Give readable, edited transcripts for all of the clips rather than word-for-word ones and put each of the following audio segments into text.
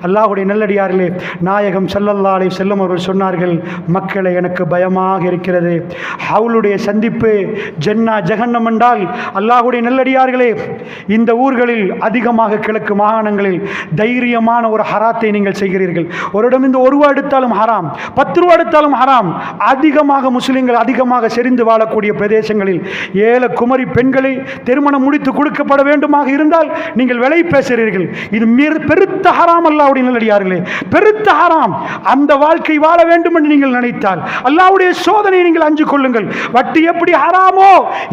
அல்லாஹ்வுடைய நல்லடியார்களே, நாயகம் ஸல்லல்லாஹு அலைஹி வஸல்லம் அவர்கள் சொன்னார்கள், மக்களை எனக்கு பயமாக இருக்கிறது. ஹவுலுடைய சந்திப்பு ஜன்னா ஜஹன்னம் என்றால், அல்லாஹ்வுடைய நல்லடியார்களே, இந்த ஊர்களில் அதிகமாக கிழக்கு மாகாணங்களில் தைரியமான ஒரு ஹராத்தை நீங்கள் செய்கிறீர்கள். ஒரு இடம் இந்த 1 ரூபா எடுத்தாலும் ஹராம், 10 ரூபா எடுத்தாலும் ஹராம். அதிகமாக முஸ்லிம்கள் அதிகமாக செறிந்து வாழக்கூடிய பிரதேசங்களில் ஏழை குமரி பெண்களை திருமணம் முடித்து கொடுக்கப்பட வேண்டுமாக இருந்தால் நீங்கள் விலை பேசுகிறீர்கள். இது பெருத்த ஹராம். அல்லாஹ்வுடைய நல்லடியார்களே, பெருத்த ஹராம். அந்த வாழ்க்கை வாழ வேண்டும் என்று நீங்கள் நினைத்தால் அல்லாஹ்வுடைய சோதனையை நீங்கள் அஞ்சு கொள்ளுங்கள். வட்டி எப்படி ஹராமோ,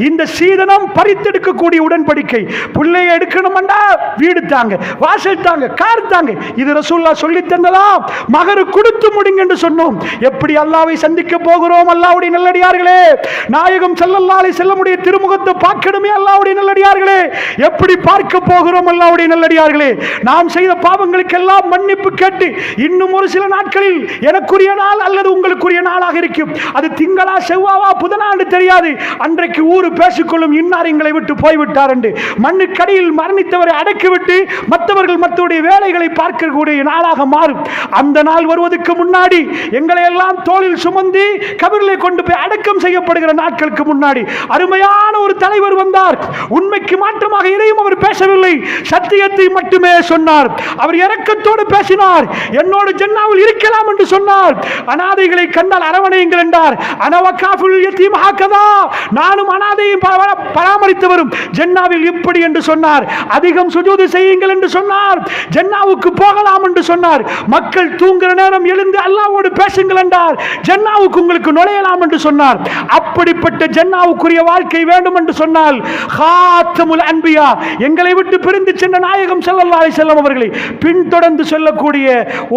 இந்த சீதனம் பறித்தெடுக்கக்கூடிய உடன்படிக்கை. பிள்ளையை எடுக்கணும் வீடு தாங்க, வாசல் தாங்க, கார் தாங்க. இது ரசூலுல்லாஹ் சொல்லி தந்ததா? மகரு கொடுத்து முடிங்க என்று சொன்னோம். எப்படி அல்லாஹ்வை சந்திக்க போகிறோம்? அல்லாஹ்வுடைய நல்லடியார்களே, நாயகம் ஸல்லல்லாஹு அலைஹி வஸல்லம் உடைய திருமுகத்தை பார்க்கணுமே. அல்லாஹ்வுடைய நல்லடியார்களே, எப்படி பார்க்க போகிறோம்? அல்லாஹ்வுடைய நல்லடியார்களே, நாம் செய்த பாவங்களுக்கெல்லாம் மன்னிப்பு கேட்டு இன்னும் ஒரு சில நாட்களில் எனக்குரிய நாள் அல்லது உங்களுக்குரிய நாளாக இருக்கும். அது திங்களா செவ்வாவா புதனாண்டு தெரியாது. அன்றைக்கு ஊரு பேசிக்கொள்ளும், இன்னார் எங்களை விட்டு போய்விட்டார் என்று. மண்ணுக்கடியில் மரணித்தவரை அடக்கிவிட்டு மற்றவர்கள் மற்றவருடைய வேலைகளை பார்க்கக்கூடிய நாளாக மாறும். அந்த நாள் வருவதற்கு முன்னாடி எங்களை எல்லாம் தோளில் சுமந்து கபரிலே கொண்டு போய் அடக்கம் செய்யப்படுகிற நாட்களுக்கு முன்னாடி அருமையான ஒரு தலைவர் வந்தார். உண்மைக்கு மாற்றமாக எதையும் அவர் பேசவில்லை, சத்தியத்தை மட்டுமே சொன்னார். அவர் இரக்கத்தோடு பேசினார். என்னோடு ஜன்னாவில் இருக்கலாம் என்று சொன்னார். அனாதைகளை கண்டால் அரவணையுங்கள் என்றார். அனவகாஃபுல் யதீம் ஹக்கதா, நானும் அனாதையை பராமரித்தவரும் ஜன்னாவில் இப்படி என்று சொன்னார். அதிகம் சுஜூது செய்யுங்கள் என்று சொன்னார். ஜன்னாவுக்கு போகலாம் என்று சொன்னார். மக்கள் தூங்குகிற நேரம் எழுந்து அல்லாஹ்வோடு பேசுங்கள் என்றார். ஜன்னாவுக்கு உங்களுக்கு நுழையலாம் என்று சொன்னார். அப்படிப்பட்ட ஜன்னாவுக்குரிய வாழ்க்கை வேண்டும் என்று சொன்னால் ஹாத்தமுல் அன்பியா, எங்களை விட்டு பிரிந்து சென்ற நாயகம் ஸல்லல்லாஹு அலைஹி வஸல்லம் அவர்களை பின்தொடர்ந்து சொல்லக்கூடிய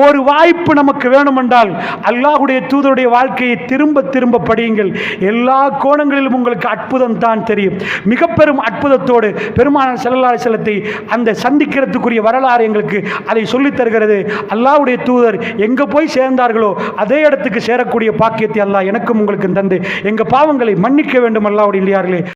ஒரு வாய்ப்பு நமக்கு வேணும் என்றால் அல்லாஹ்வுடைய தூதருடைய வாழ்க்கையை திரும்ப திரும்ப படியுங்கள். எல்லா கோணங்களிலும் உங்களுக்கு அற்புதம் தான் தெரியும். மிக பெரும் அற்புதத்தோடு பெருமானார் ஸல்லல்லாஹு அலைஹி வஸல்லத்தை அந்த சந்திக்கிறதுக்குரிய வரலாறு எங்களுக்கு அதை சொல்லித் தருகிறது. அல்லாஹ்வுடைய தூதர் எங்க போய் சேர்ந்தார்களோ அதே இடத்துக்கு சேரக்கூடிய பாக்கியத்தை அல்லாஹ் எனக்கும் உங்களுக்கு தந்து எங்க பாவங்களை மன்னிக்க வேண்டும். அல்லாஹ்வுடைய இல்லையார்களே.